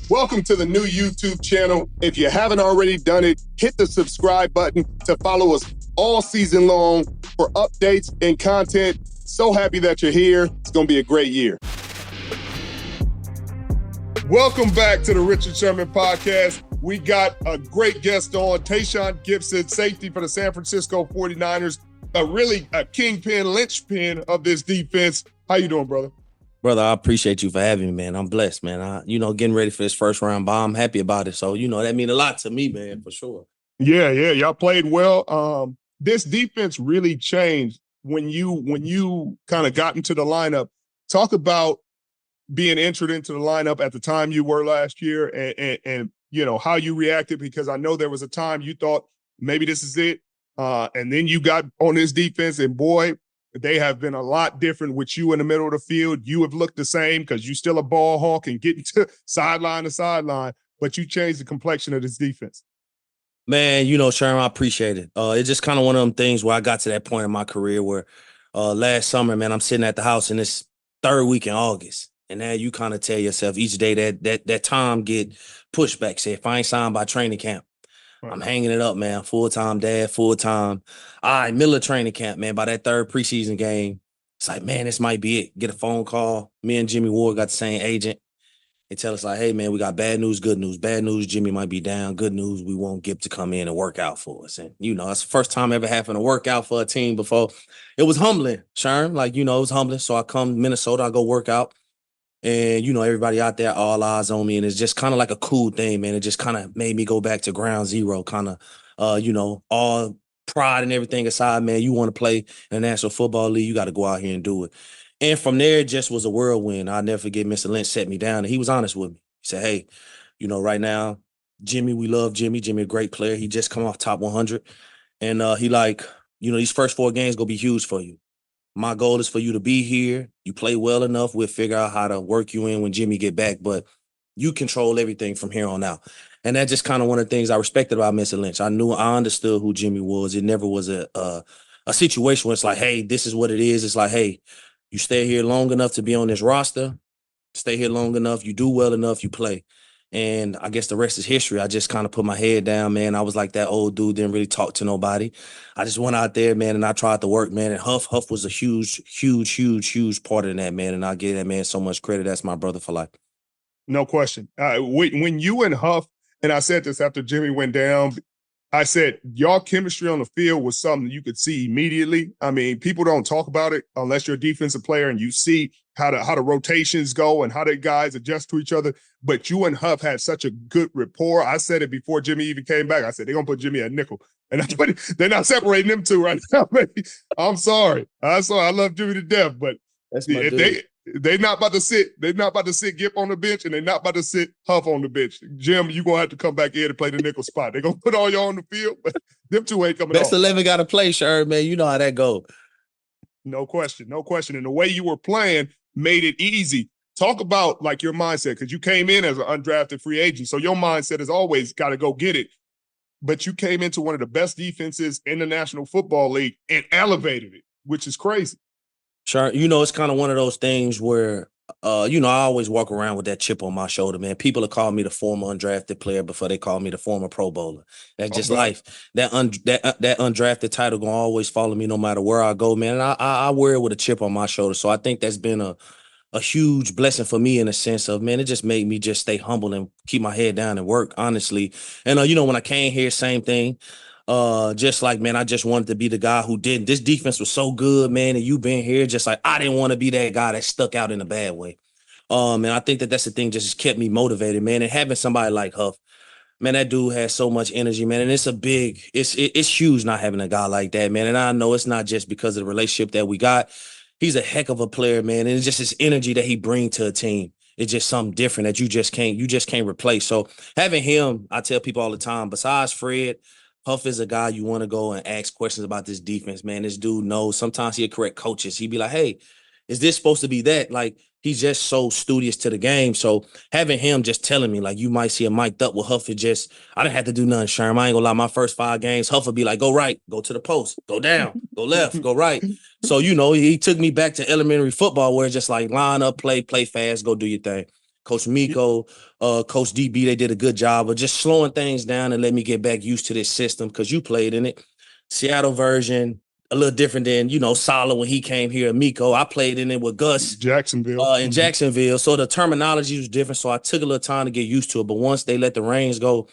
Welcome to the new YouTube channel. If you haven't already done it, hit the subscribe button to follow us all season long for updates and content. So happy that you're here. It's going to be a great year. Welcome back to the Richard Sherman podcast. We got a great guest on, Tashaun Gipson, safety for the San Francisco 49ers, a kingpin, linchpin of this defense. How you doing, brother? Brother, I appreciate you for having me, man. I'm blessed, man. Getting ready for this first round bye. I'm happy about it. So, that means a lot to me, man, for sure. Yeah. Y'all played well. This defense really changed when you kind of got into the lineup. Talk about being entered into the lineup at the time you were last year and how you reacted, because I know there was a time you thought maybe this is it. And then you got on this defense, and boy, they have been a lot different with you in the middle of the field. You have looked the same because you're still a ball hawk and getting to sideline to sideline, but you changed the complexion of this defense. Man, Sherman, I appreciate it. It's just kind of one of them things where I got to that point in my career where last summer, man, I'm sitting at the house in this third week in August. And now you kind of tell yourself each day that time get pushed back. Say, if I ain't signed by training camp, right, I'm hanging it up, man. Full-time dad, full-time. All right, middle of training camp, man. By that third preseason game, it's like, man, this might be it. Get a phone call. Me and Jimmy Ward got the same agent. They tell us like, hey, man, we got bad news, good news. Bad news, Jimmy might be down. Good news, we want Gip to come in and work out for us. And, it's the first time ever having to work out for a team before. It was humbling, Sherm. Like, it was humbling. So I come to Minnesota, I go work out. And, everybody out there, all eyes on me. And it's just kind of like a cool thing, man. It just kind of made me go back to ground zero, kind of, all pride and everything aside, man. You want to play in the National Football League, you got to go out here and do it. And from there, it just was a whirlwind. I'll never forget Mr. Lynch set me down, and he was honest with me. He said, hey, right now, Jimmy, we love Jimmy. Jimmy, a great player. He just come off top 100. And he these first 4 games going to be huge for you. My goal is for you to be here. You play well enough. We'll figure out how to work you in when Jimmy get back. But you control everything from here on out. And that's just kind of one of the things I respected about Mr. Lynch. I understood who Jimmy was. It never was a situation where it's like, hey, this is what it is. It's like, hey, you stay here long enough to be on this roster. Stay here long enough. You do well enough. You play. And I guess the rest is history. I just kind of put my head down, man. I was like that old dude, didn't really talk to nobody. I just went out there, man, and I tried to work, man. And Huff was a huge part of that, man. And I give that man so much credit. That's my brother for life. No question. When you and Huff, and I said this after Jimmy went down, I said, y'all chemistry on the field was something you could see immediately. I mean, people don't talk about it unless you're a defensive player and you see how the rotations go and how the guys adjust to each other. But you and Huff had such a good rapport. I said it before Jimmy even came back. I said, they're going to put Jimmy at nickel. And that's what they're not separating them two right now, baby. I'm sorry. I love Jimmy to death, but they're not about to sit. They're not about to sit Gip on the bench, and they're not about to sit Huff on the bench. Jim, you're going to have to come back in and play the nickel spot. They're going to put all y'all on the field, but them two ain't coming Best 11 got to play, Sherman, man. You know how that go. No question. And the way you were playing made it easy. Talk about, like, your mindset, because you came in as an undrafted free agent, so your mindset has always got to go get it. But you came into one of the best defenses in the National Football League and elevated it, which is crazy. Sure. It's kind of one of those things where, I always walk around with that chip on my shoulder, man. People have called me the former undrafted player before they call me the former Pro Bowler. That's just life. That undrafted title gonna always follow me no matter where I go, man. And I wear it with a chip on my shoulder. So I think that's been a huge blessing for me in a sense of, man, it just made me just stay humble and keep my head down and work, honestly. And, when I came here, same thing. Just like, man, I just wanted to be the guy who did. This defense was so good, man, and you been here, just like I didn't want to be that guy that stuck out in a bad way. And I think that's the thing, just kept me motivated, man. And having somebody like Huff, man, that dude has so much energy, man. And it's huge not having a guy like that, man. And I know it's not just because of the relationship that we got. He's a heck of a player, man. And it's just his energy that he brings to a team. It's just something different that you just can't replace. So having him, I tell people all the time, besides Fred, Huff is a guy you want to go and ask questions about this defense, man. This dude knows. Sometimes he'll correct coaches. He'd be like, hey, is this supposed to be that? Like, he's just so studious to the game. So having him just telling me, like, you might see him mic'd up with Huff, I didn't have to do nothing, Sherman. I ain't gonna lie, my first 5 games, Huff would be like, go right, go to the post, go down, go left, go right. So, he took me back to elementary football where it's just like line up, play fast, go do your thing. Coach Miko, Coach DB, they did a good job of just slowing things down and let me get back used to this system because you played in it. Seattle version, a little different than, Sala when he came here, Miko. I played in it with Gus. Jacksonville. In Jacksonville. So the terminology was different. So I took a little time to get used to it. But once they let the reins go,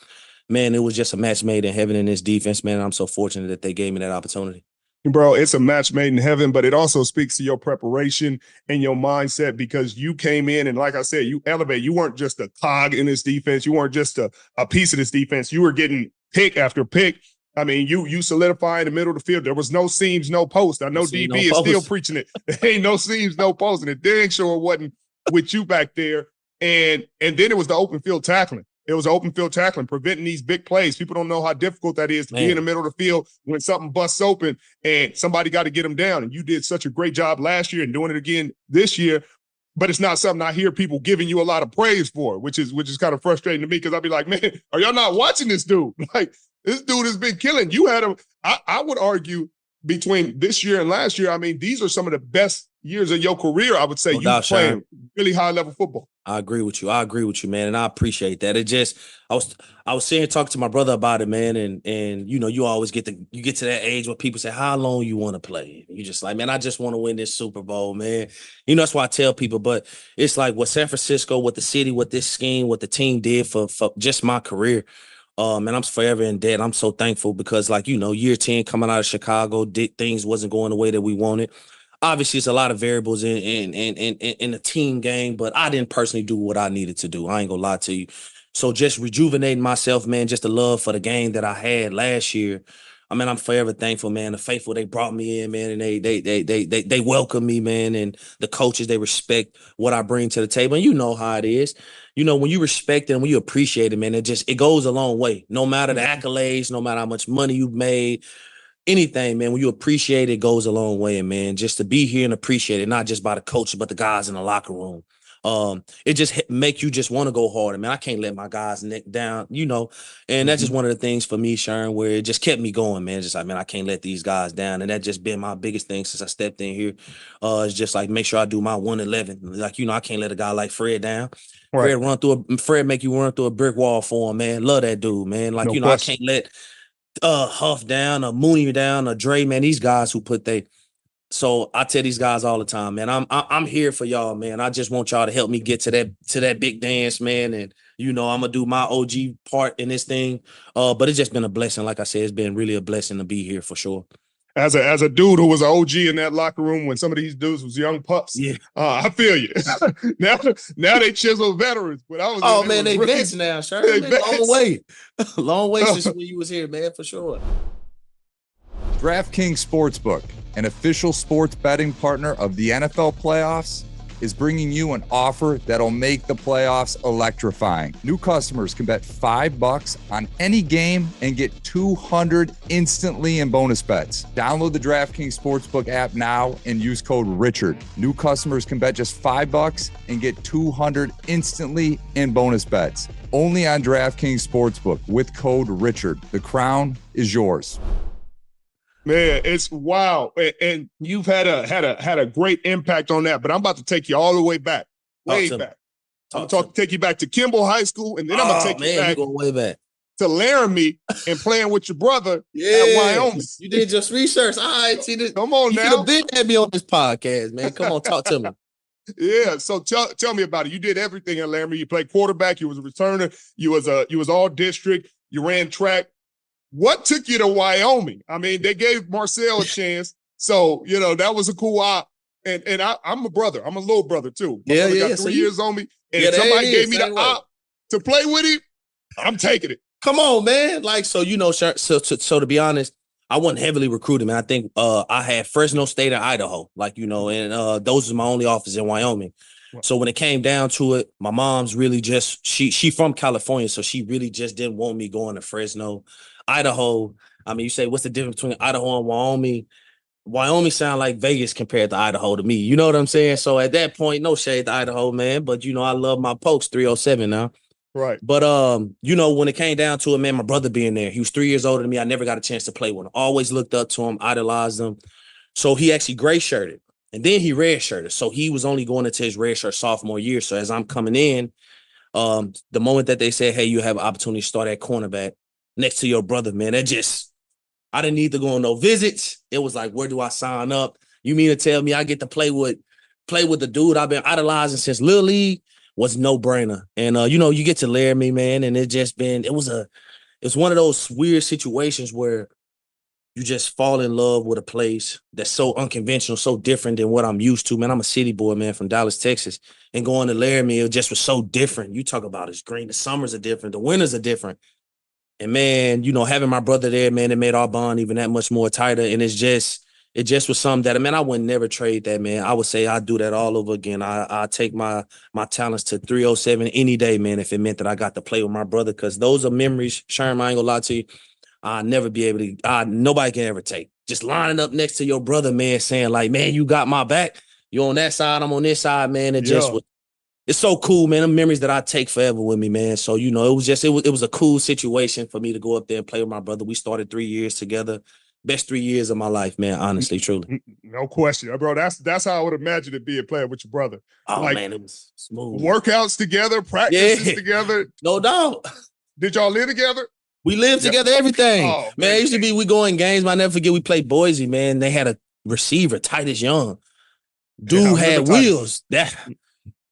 man, it was just a match made in heaven in this defense, man. I'm so fortunate that they gave me that opportunity. Bro, it's a match made in heaven, but it also speaks to your preparation and your mindset because you came in and, like I said, you elevate. You weren't just a cog in this defense. You weren't just a piece of this defense. You were getting pick after pick. I mean, you solidify in the middle of the field. There was no seams, no post. I know DB is still preaching it. There ain't no seams, no post, and it dang sure wasn't with you back there. And then it was the open field tackling. It was open field tackling, preventing these big plays. People don't know how difficult that is to be in the middle of the field when something busts open and somebody got to get them down. And you did such a great job last year and doing it again this year. But it's not something I hear people giving you a lot of praise for, which is kind of frustrating to me because I'd be like, man, are y'all not watching this dude? Like, this dude has been killing. You had him. I would argue between this year and last year, I mean, these are some of the best years of your career, I would say. You playing really high-level football. I agree with you, man, and I appreciate that. It just I was sitting here talking to my brother about it, man, and you always get to that age where people say, how long you want to play? You just like, man, I just want to win this Super Bowl, man. That's why I tell people, but it's like what San Francisco, what the city, what this scheme, what the team did for just my career. And I'm forever in debt. I'm so thankful because, like, year 10 coming out of Chicago, things wasn't going the way that we wanted. Obviously, it's a lot of variables in the team game, but I didn't personally do what I needed to do. I ain't gonna lie to you. So just rejuvenating myself, man, just the love for the game that I had last year. I mean, I'm forever thankful, man. The faithful, they brought me in, man, and they welcome me, man. And the coaches, they respect what I bring to the table. And you know how it is. When you respect it and when you appreciate it, man, it goes a long way. No matter the accolades, no matter how much money you've made, anything, man, when you appreciate it, goes a long way, man. Just to be here and appreciate it, not just by the coach, but the guys in the locker room. It just make you just want to go harder, man. I can't let my guys neck down, and that's just one of the things for me, Sherman, where it just kept me going, man. Just like, man, I can't let these guys down. And that just been my biggest thing since I stepped in here. It's just like, make sure I do my 111. Like, I can't let a guy like Fred down. Right. Fred make you run through a brick wall for him, man. Love that dude, man. Like, I can't let Huff down or Mooney down or Dre, man. These guys who put So I tell these guys all the time, man, I'm here for y'all, man. I just want y'all to help me get to that big dance, man. And, I'm going to do my OG part in this thing. But it's just been a blessing. Like I said, it's been really a blessing to be here for sure. As a dude who was an OG in that locker room when some of these dudes was young pups, I feel you. now they chisel veterans. But I was they vets now, Sherman. Long way since when you was here, man, for sure. DraftKings Sportsbook, an official sports betting partner of the NFL playoffs, is bringing you an offer that'll make the playoffs electrifying. New customers can bet $5 on any game and get $200 instantly in bonus bets. Download the DraftKings Sportsbook app now and use code Richard. New customers can bet just $5 and get $200 instantly in bonus bets. Only on DraftKings Sportsbook with code Richard. The crown is yours. Man, it's wild, and you've had a great impact on that. But I'm about to take you all the way back, way back. I'm going to take you back to Kimball High School, and then I'm going to take you back way back to Laramie and playing with your brother at Wyoming. You did just research. All right, see this. Come on now. You could have been at me on this podcast, man. Come on, talk to me. Yeah, so tell me about it. You did everything at Laramie. You played quarterback. You was a returner. You was all district. You ran track. What took you to Wyoming? I mean, they gave Marcel a chance. So, that was a cool op. And I'm a brother. I'm a little brother, too. My brother got 3 years on me. And if somebody gave me the op to play with him, I'm taking it. Come on, man. Like, so, so to be honest, I wasn't heavily recruited, man. I think I had Fresno State and Idaho, and those are my only offers in Wyoming. So when it came down to it, my mom's really just, she from California, so she really just didn't want me going to Fresno. Idaho, I mean, you say, what's the difference between Idaho and Wyoming? Wyoming sound like Vegas compared to Idaho to me. You know what I'm saying? So at that point, no shade to Idaho, man. But, I love my Pokes 307 now. Right. But, when it came down to it, man, my brother being there, he was 3 years older than me. I never got a chance to play with him. Always looked up to him, idolized him. So he actually gray shirted. And then he redshirted. So he was only going into his redshirt sophomore year. So as I'm coming in, the moment that they said, hey, you have an opportunity to start at cornerback next to your brother, man, I didn't need to go on no visits. It was like, where do I sign up? You mean to tell me I get to play with the dude I've been idolizing since Little League? Was no brainer. And you get to Laramie, man, and it's one of those weird situations where you just fall in love with a place that's so unconventional, so different than what I'm used to, man. I'm a city boy, man, from Dallas, Texas, and going to Laramie, it just was so different. You talk about it's green. The summers are different. The winters are different. And, man, having my brother there, man, it made our bond even that much more tighter. And it just was something that, man, I would never trade that, man. I would say I'd do that all over again. I take my talents to 307 any day, man, if it meant that I got to play with my brother, because those are memories, Sherman, I ain't gonna lie to you, I'll never be able to, nobody can ever take. Just lining up next to your brother, man, saying like, man, you got my back. You're on that side, I'm on this side, man. It's so cool, man. The memories that I take forever with me, man. So, it was a cool situation for me to go up there and play with my brother. We started 3 years together. Best 3 years of my life, man, honestly, truly. No question. Bro, that's how I would imagine it being playing with your brother. Oh, man, it was smooth. Workouts together, practices together. No doubt. Did y'all live together? We lived together, everything. Oh, man, it used to be, we go in games. I never forget, we played Boise, man. They had a receiver, Titus Young. Dude had wheels.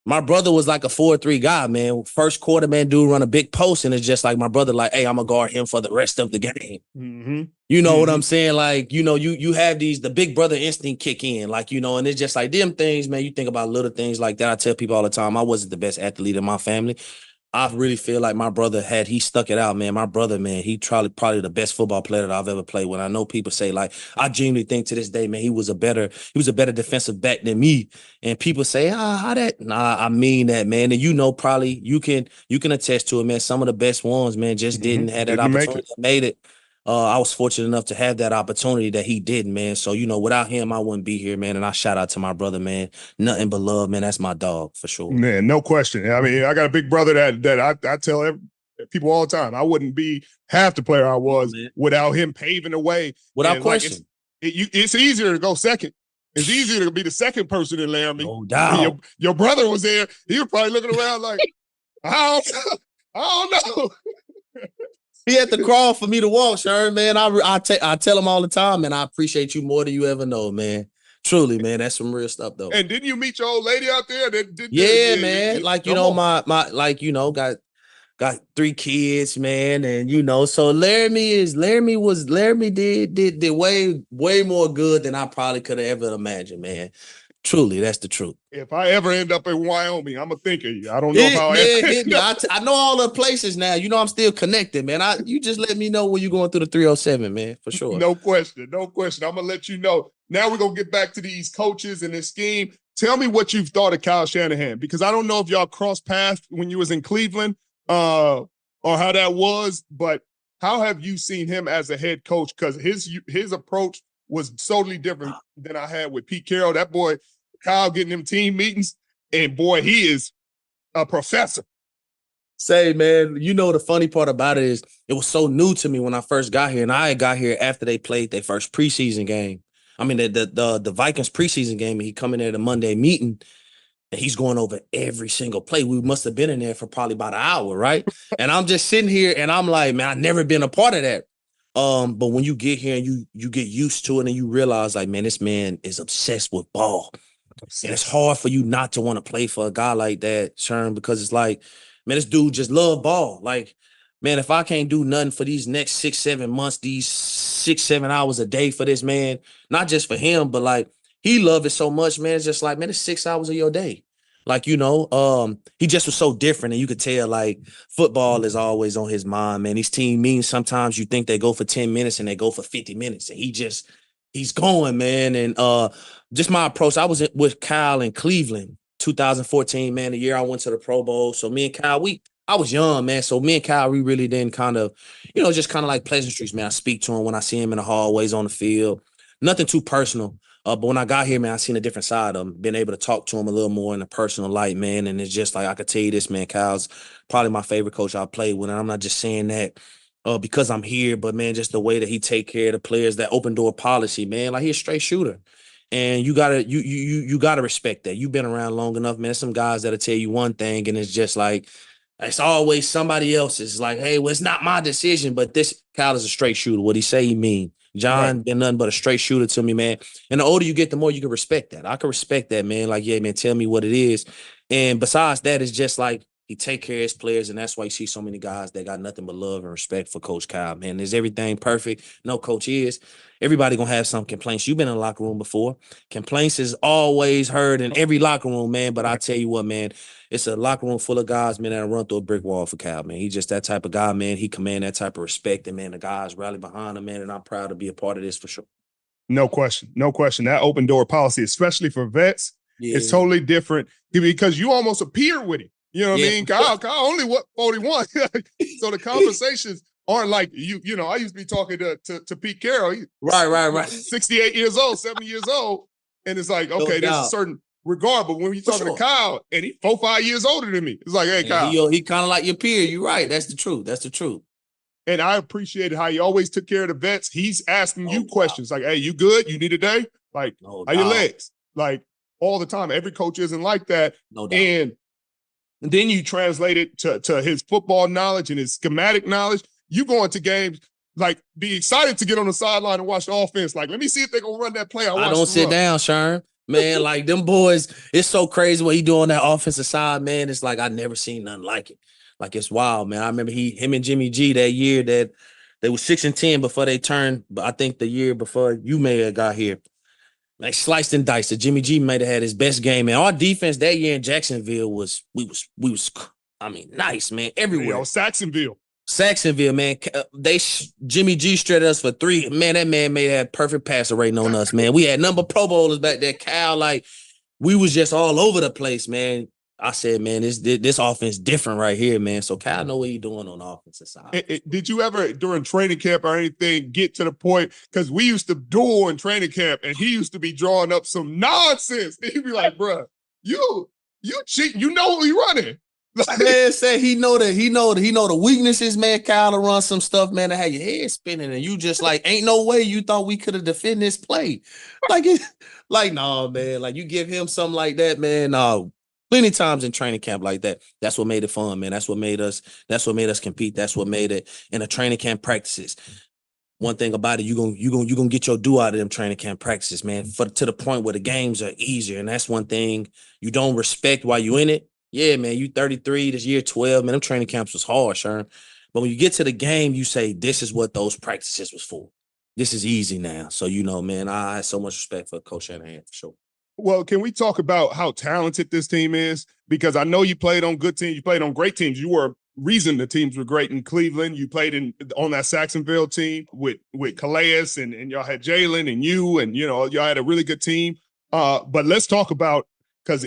My brother was like a 4-3 guy, man. First quarter, man, dude run a big post, and it's just like my brother, like, hey, I'm going to guard him for the rest of the game. Mm-hmm. You know what I'm saying? Like, you have the big brother instinct kick in, like, and it's just like them things, man. You think about little things like that. I tell people all the time, I wasn't the best athlete in my family. I really feel like my brother, he stuck it out, man. My brother, man, he probably the best football player that I've ever played with. I know people say, like, I genuinely think to this day, man, he was a better defensive back than me. And people say, how that? Nah, I mean that, man. And probably you can attest to it, man. Some of the best ones, man, just didn't have that opportunity. Made it. I was fortunate enough to have that opportunity that he didn't, man. So, without him, I wouldn't be here, man. And I shout out to my brother, man. Nothing but love, man. That's my dog, for sure. Man, no question. I mean, I got a big brother that I tell people all the time, I wouldn't be half the player I was without him paving the way. Without question. It's easier to go second. It's easier to be the second person in Laramie. No doubt. Your brother was there. He was probably looking around like, I don't know. He had to crawl for me to walk, Sherman, man. I tell him all the time, man, I appreciate you more than you ever know, man. Truly, man, that's some real stuff, though. And didn't you meet your old lady out there? Man. Like, my got 3 kids, man. And, so Laramie did way more good than I probably could have ever imagined, man. Truly, that's the truth. If I ever end up in Wyoming, I'm going to think of you. I don't know how I know all the places now. I'm still connected, man. You just let me know when you're going through the 307, man, for sure. No question. I'm going to let you know. Now we're going to get back to these coaches and this scheme. Tell me what you've thought of Kyle Shanahan, because I don't know if y'all crossed paths when you was in Cleveland or how that was, but how have you seen him as a head coach? Because his approach was totally different than I had with Pete Carroll. That boy, Kyle, getting them team meetings, and boy, he is a professor. Say, man, the funny part about it is it was so new to me when I first got here, and I got here after they played their first preseason game. I mean, the Vikings preseason game, and he come in there to Monday meeting, and he's going over every single play. We must have been in there for probably about an hour, right? And I'm just sitting here, and I'm like, man, I've never been a part of that. But when you get here and you get used to it, and you realize, like, man, this man is obsessed with ball. And it's hard for you not to want to play for a guy like that, Sherman, because it's like, man, this dude just love ball. Like, man, if I can't do nothing for these next 6-7 months, these 6-7 hours a day for this man, not just for him, but like, he loved it so much, man. It's just like, man, it's 6 hours of your day. Like, he just was so different. And you could tell, like, football is always on his mind, man. These team meetings, sometimes you think they go for 10 minutes and they go for 50 minutes. And he's going, man. And just my approach, I was with Kyle in Cleveland, 2014, man, the year I went to the Pro Bowl. So me and Kyle, I was young, man. So me and Kyle, we really didn't kind of, just kind of like pleasantries, man. I speak to him when I see him in the hallways on the field. Nothing too personal. But when I got here, man, I seen a different side of him, being able to talk to him a little more in a personal light, man. And it's just like, I could tell you this, man, Kyle's probably my favorite coach I played with. And I'm not just saying that because I'm here, but, man, just the way that he take care of the players, that open door policy, man. Like, he's a straight shooter. And you gotta respect that. You've been around long enough, man. There's some guys that'll tell you one thing, and it's just like it's always somebody else's. It's like, hey, well, it's not my decision, but this Kyle is a straight shooter. What he say, he mean. John been nothing but a straight shooter to me, man. And the older you get, the more you can respect that. I can respect that, man. Like, yeah, man, tell me what it is. And besides that, it's just like he take care of his players, and that's why you see so many guys that got nothing but love and respect for Coach Kyle, man. Is everything perfect? No, Coach is. Everybody gonna have some complaints. You've been in the locker room before. Complaints is always heard in every locker room, man. But I tell you what, man, it's a locker room full of guys, man, that run through a brick wall for Kyle, man. He's just that type of guy, man. He command that type of respect, and man, the guys rally behind him, man. And I'm proud to be a part of this for sure. No question. No question. That open door policy, especially for vets, it's totally different because you almost appear with him. You know what I mean? Kyle only 41. So the conversations aren't like you know, I used to be talking to Pete Carroll. Right. 68 years old, 70 years old. And it's like, okay, there's a certain regard. But when you're talking to Kyle and he's 4-5 years older than me, it's like, hey, Kyle. He kind of like your peer. You're right. That's the truth. That's the truth. And I appreciated how you always took care of the vets. He's asking you questions like, hey, you good? You need a day? Like, how your legs? Like, all the time. Every coach isn't like that. No doubt. And then you translate it to his football knowledge and his schematic knowledge. You go into games, like, be excited to get on the sideline and watch the offense. Like, let me see if they're going to run that play. I don't sit down, Sherman. Man, like, them boys, it's so crazy what he do on that offensive side, man. It's like I never seen nothing like it. Like, it's wild, man. I remember him and Jimmy G that year that they were 6-10 before they turned. But I think the year before you may have got here. Like, sliced and diced. Jimmy G might have had his best game, man. Our defense that year in Jacksonville was nice, man. Everywhere. Saxonville, man. Jimmy G straight us for 3. Man, that man made that perfect passer rating on us, man. We had number Pro Bowlers back there. Cal, like, we was just all over the place, man. I said, man, this offense different right here, man. So Kyle know what he's doing on the offensive side. Did you ever, during training camp or anything, get to the point, because we used to duel in training camp, and he used to be drawing up some nonsense. And he'd be like, bro, you cheat. You know what we running. Man said he know the weaknesses, man. Kyle to run some stuff, man, that had your head spinning, and you just like, ain't no way you thought we could have defended this play. Like, no, man. Like, you give him something like that, man. No. Plenty times in training camp like that. That's what made it fun, man. That's what made us compete. That's what made it in the training camp practices. One thing about it, you gonna get your due out of them training camp practices, man. To the point where the games are easier. And that's one thing you don't respect while you in it. Yeah, man, you 33, this year 12, man. Them training camps was hard, Sherman. But when you get to the game, you say, this is what those practices was for. This is easy now. So, you know, man, I have so much respect for Coach Shanahan, for sure. Well, can we talk about how talented this team is? Because I know you played on good teams. You played on great teams. You were reason the teams were great in Cleveland. You played on that Saxonville team with Calais, and y'all had Jalen and you know, y'all had a really good team. But let's talk about, because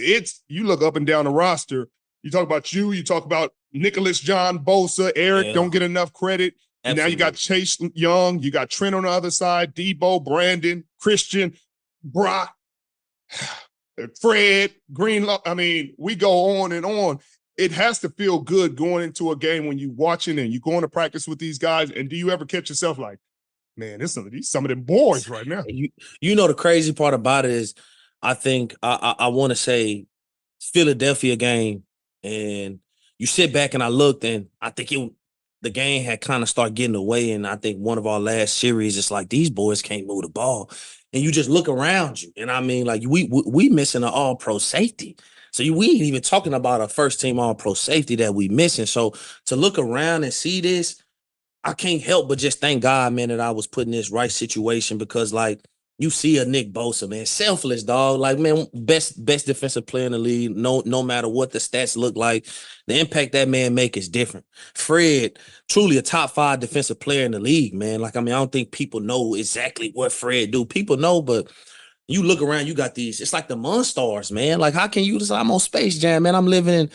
you look up and down the roster. You talk about you talk about Nicholas, John, Bosa, Eric don't get enough credit. Absolutely. Now you got Chase Young. You got Trent on the other side, Debo, Brandon, Christian, Brock, Fred, Greenlaw. I mean, we go on and on. It has to feel good going into a game when you're watching and you're going to practice with these guys. And do you ever catch yourself like, man, there's some of them boys right now? You know, the crazy part about it is, I think I want to say Philadelphia game, and you sit back and I looked, and I think the game had kind of started getting away. And I think one of our last series, it's like these boys can't move the ball. And you just look around you. And I mean, like, we missing an all-pro safety. So we ain't even talking about a first-team all-pro safety that we missing. So to look around and see this, I can't help but just thank God, man, that I was put in this right situation, because, like, you see a Nick Bosa, man, selfless, dog. Like, man, best defensive player in the league, no matter what the stats look like. The impact that man make is different. Fred, truly a top 5 defensive player in the league, man. Like, I mean, I don't think people know exactly what Fred do. People know, but you look around, you got these, it's like the Monstars, man. Like, how can you decide? I'm on Space Jam, man. I'm living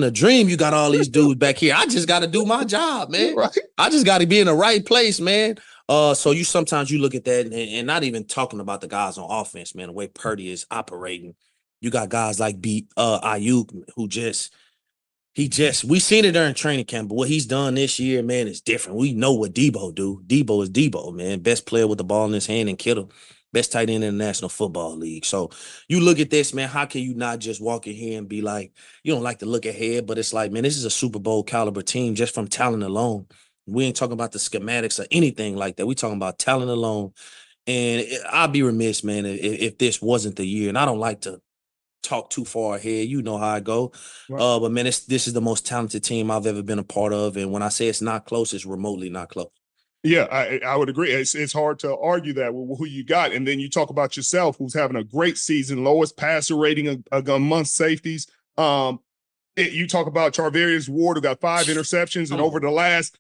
a dream. You got all these dudes back here. I just got to do my job, man. Right. I just got to be in the right place, man. So you sometimes you look at that, and not even talking about the guys on offense, man, the way Purdy is operating. You got guys like Ayuk, who we seen it during training camp, but what he's done this year, man, is different. We know what Debo do. Debo is Debo, man. Best player with the ball in his hand, and Kittle. best tight end in the National Football League. So you look at this, man, how can you not just walk in here and be like, you don't like to look ahead, but it's like, man, this is a Super Bowl caliber team just from talent alone. We ain't talking about the schematics or anything like that. We talking about talent alone. And I'd be remiss, man, if this wasn't the year. And I don't like to talk too far ahead. You know how I go. Right. But, man, this is the most talented team I've ever been a part of. And when I say it's not close, it's remotely not close. Yeah, I would agree. It's hard to argue that with who you got. And then you talk about yourself, who's having a great season, lowest passer rating among safeties. You talk about Charvarius Ward, who got 5 interceptions, and over the last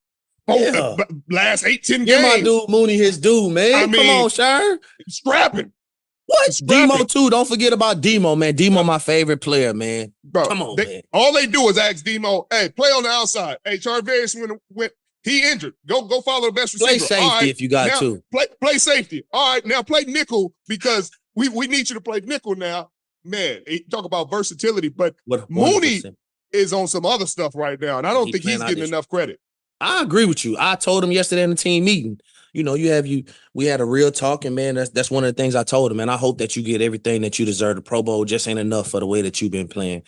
8-10 games. Give my dude Mooney his due, man. I mean, come on, Sher. Scrapping. What? Demo too. Don't forget about Demo, man. Demo, my favorite player, man. Bro, come on, man. All they do is ask Demo, hey, play on the outside. Hey, Charvarius when he injured. Go follow the best receiver. Play safety if you got to. Play safety. All right, now play nickel because we need you to play nickel now. Man, talk about versatility, but Mooney is on some other stuff right now, and I don't think he's getting enough credit. I agree with you. I told him yesterday in the team meeting, you know, we had a real talk, and man, that's one of the things I told him, and I hope that you get everything that you deserve. The Pro Bowl just ain't enough for the way that you've been playing.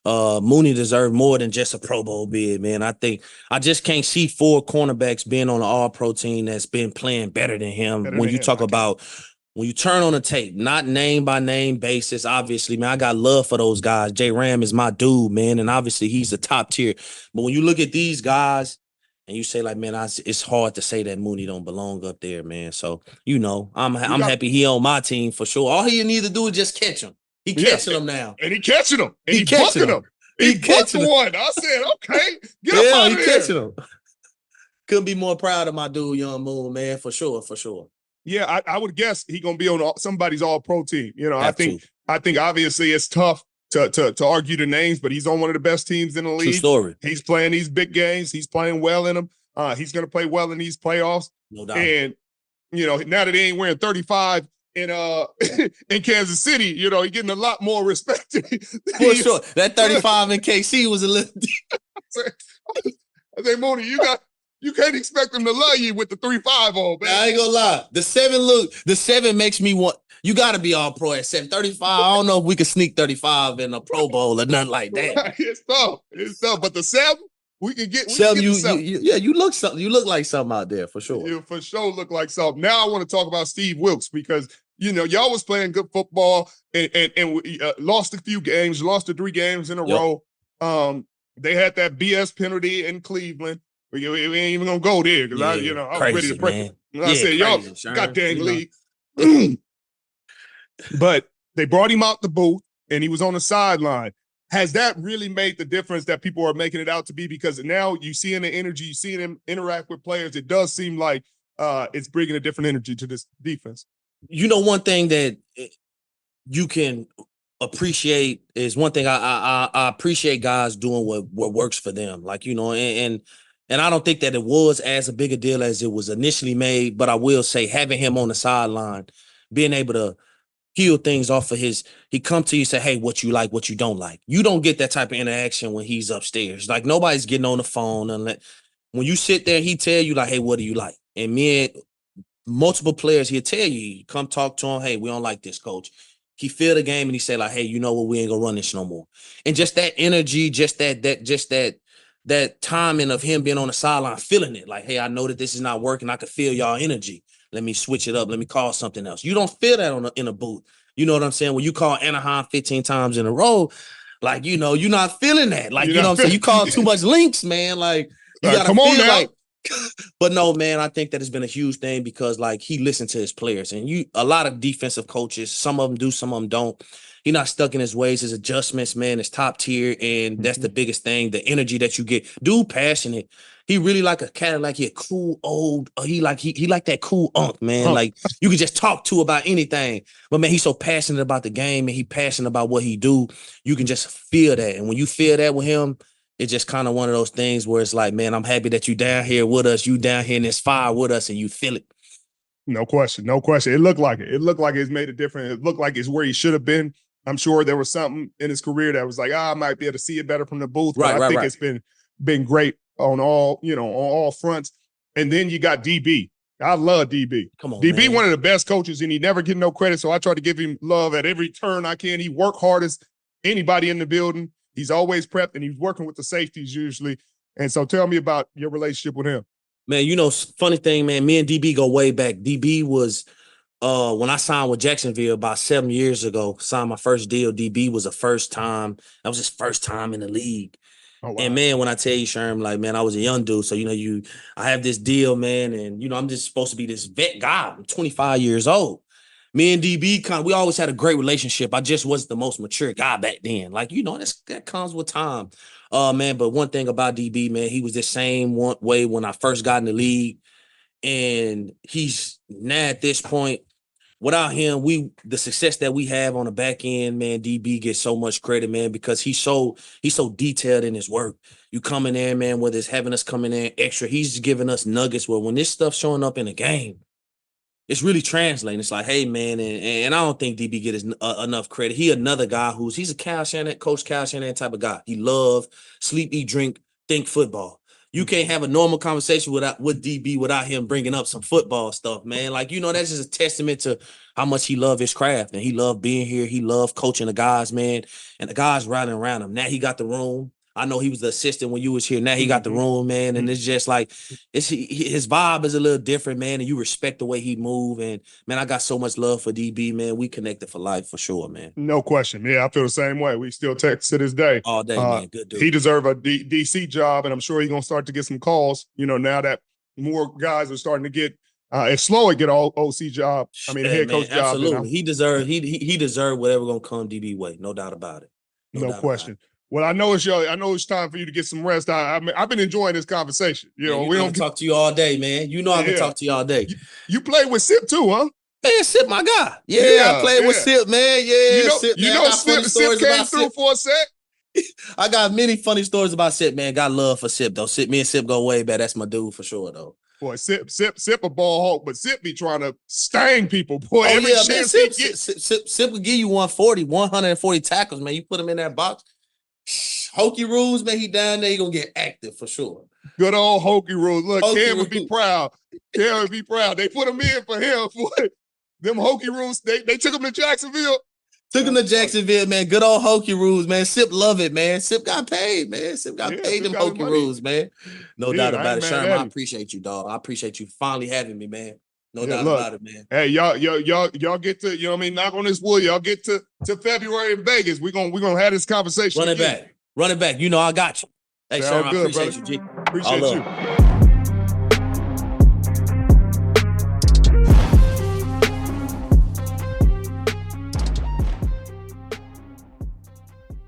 Mooney deserved more than just a Pro Bowl bid, man. I think I just can't see 4 cornerbacks being on an all-pro team that's been playing better than him. When you turn on the tape, not name by name basis, obviously, man, I got love for those guys. J Ram is my dude, man, and obviously he's the top tier. But when you look at these guys and you say, like, man, it's hard to say that Mooney don't belong up there, man. So, you know, I'm happy he on my team for sure. All he need to do is just catch him. He catching them now. And he catching them. And he catching them. He catching one. I said, okay, get up out of there. Catching them. Couldn't be more proud of my dude, Young Moon, man, for sure. Yeah, I would guess he gonna be on somebody's all-pro team. You know, I think obviously it's tough to argue the names, but he's on one of the best teams in the league. True story. He's playing these big games. He's playing well in them. He's gonna play well in these playoffs. No doubt. And you know, now that he ain't wearing 35 in Kansas City, you know, he's getting a lot more respect. For sure. That 35 in KC was a little I say, Mooney, you can't expect him to love you with the 3.5 on, man. I ain't gonna lie. The 7 makes me want. You got to be all pro at 7. 35. I don't know if we could sneak 35 in a Pro Bowl or nothing like that. It's tough. But the 7, we can get. You look like something out there for sure. You for sure look like something. Now I want to talk about Steve Wilks because you know y'all was playing good football and we lost a few games, lost the 3 games in a row. They had that BS penalty in Cleveland. We ain't even gonna go there because I was ready to break it. I said, y'all, goddamn league. But they brought him out the booth and he was on the sideline. Has that really made the difference that people are making it out to be? Because now you see in the energy, you see him interact with players. It does seem like it's bringing a different energy to this defense. You know, one thing that you can appreciate is one thing I appreciate guys doing what works for them. Like, you know, and I don't think that it was as a big a deal as it was initially made, but I will say having him on the sideline, being able to heal things off of he come to you and say, hey, what you like, what you don't like. You don't get that type of interaction when he's upstairs. Like nobody's getting on the phone. And when you sit there, he tell you like, hey, what do you like? And me and multiple players, he'll tell you, come talk to him. Hey, we don't like this, coach. He feel the game and he say like, hey, you know what? We ain't gonna run this no more. And just that energy, just that timing of him being on the sideline, feeling it. Like, hey, I know that this is not working. I can feel y'all energy. Let me switch it up. Let me call something else. You don't feel that in a booth. You know what I'm saying? When you call Anaheim 15 times in a row, like, you know, you're not feeling that. Like, you know what I'm saying? You call too much links, man. Like, you gotta come on now. But no, man, I think that has been a huge thing because, like, he listened to his players. And a lot of defensive coaches, some of them do, some of them don't. He's not stuck in his ways. His adjustments, man, is top tier. And that's the biggest thing, the energy that you get. Dude, passionate. He really like a cat, like he a cool old, he like that cool unk, man. Like you can just talk to about anything. But man, he's so passionate about the game and he passionate about what he do. You can just feel that. And when you feel that with him, it's just kind of one of those things where it's like, man, I'm happy that you down here with us. You down here in this fire with us and you feel it. No question. It looked like it. It looked like it's made a difference. It looked like it's where he should have been. I'm sure there was something in his career that was like, I might be able to see it better from the booth. But I think it's been great on all fronts. And then you got DB. I love DB. Come on, DB, man. one of the best coaches, and he never get no credit. So I try to give him love at every turn I can. He work hard as anybody in the building. He's always prepped, and he's working with the safeties usually. And so tell me about your relationship with him. Man, you know, funny thing, man, me and DB go way back. DB was, when I signed with Jacksonville about 7 years ago, signed my first deal, DB was the first time. That was his first time in the league. Oh, wow. And, man, when I tell you, Sherman, like, man, I was a young dude. So, you know, I have this deal, man, and, you know, I'm just supposed to be this vet guy. I'm 25 years old. Me and DB, we always had a great relationship. I just wasn't the most mature guy back then. Like, you know, that comes with time. Man, but one thing about DB, man, he was the same way when I first got in the league. And he's now at this point, without him, the success that we have on the back end, man, DB gets so much credit, man, because he's so detailed in his work. You come in there, man, whether it's having us come in there extra, he's giving us nuggets where when this stuff's showing up in the game, it's really translating. It's like, hey, man, and I don't think DB gets enough credit. He another guy he's a Kyle Shanahan, Coach Kyle Shanahan type of guy. He love, sleep, eat, drink, think football. You can't have a normal conversation with DB without him bringing up some football stuff, man. Like, you know, that's just a testament to how much he loved his craft, and he loved being here. He loved coaching the guys, man, and the guys riding around him. Now he got the room. I know he was the assistant when you was here. Now he got the room, man, and it's just like his vibe is a little different, man, and you respect the way he move. And, man, I got so much love for DB, man. We connected for life for sure, man. No question. Yeah, I feel the same way. We still text to this day. All day, man. Good dude. He deserved a DC job, and I'm sure he's going to start to get some calls, you know, now that more guys are starting to get it's slow to get all OC job. I mean, head coach job. Absolutely. He deserved whatever going to come DB way. No doubt about it. No question. Well, I know it's time for you to get some rest. I've been enjoying this conversation. You know, we don't talk to you all day, man. You know I can talk to you all day. You played with Sip too, huh? Man, Sip, my guy. Yeah, I played with Sip, man. Yeah, Sip came through for a set. I got many funny stories about Sip, man. Got love for Sip, though. Me and Sip go way back. That's my dude for sure, though. Boy, Sip a ball hawk, but Sip be trying to sting people. Boy, every chance he gets. Sip will give you 140 tackles, man. You put him in that box. Hokey Rules, man, he down there, he gonna get active for sure. Good old Hokey Rules. Look, Cam would be proud. Cam would be proud. They put him in for him. Boy, them Hokey Rules, they took him to Jacksonville. Took him to Jacksonville, man. Good old Hokey Rules, man. Sip love it, man. Sip got paid, man. Sip got paid them Hokey Rules, man. No doubt about it. Sherman, I appreciate you, dog. I appreciate you finally having me, man. No doubt about it, man. Hey, y'all get to, you know what I mean, knock on this wood. Y'all get to February in Vegas. We're gonna have this conversation. Run it back. You know I got you. Hey, Sherman, I appreciate you, G. Appreciate you.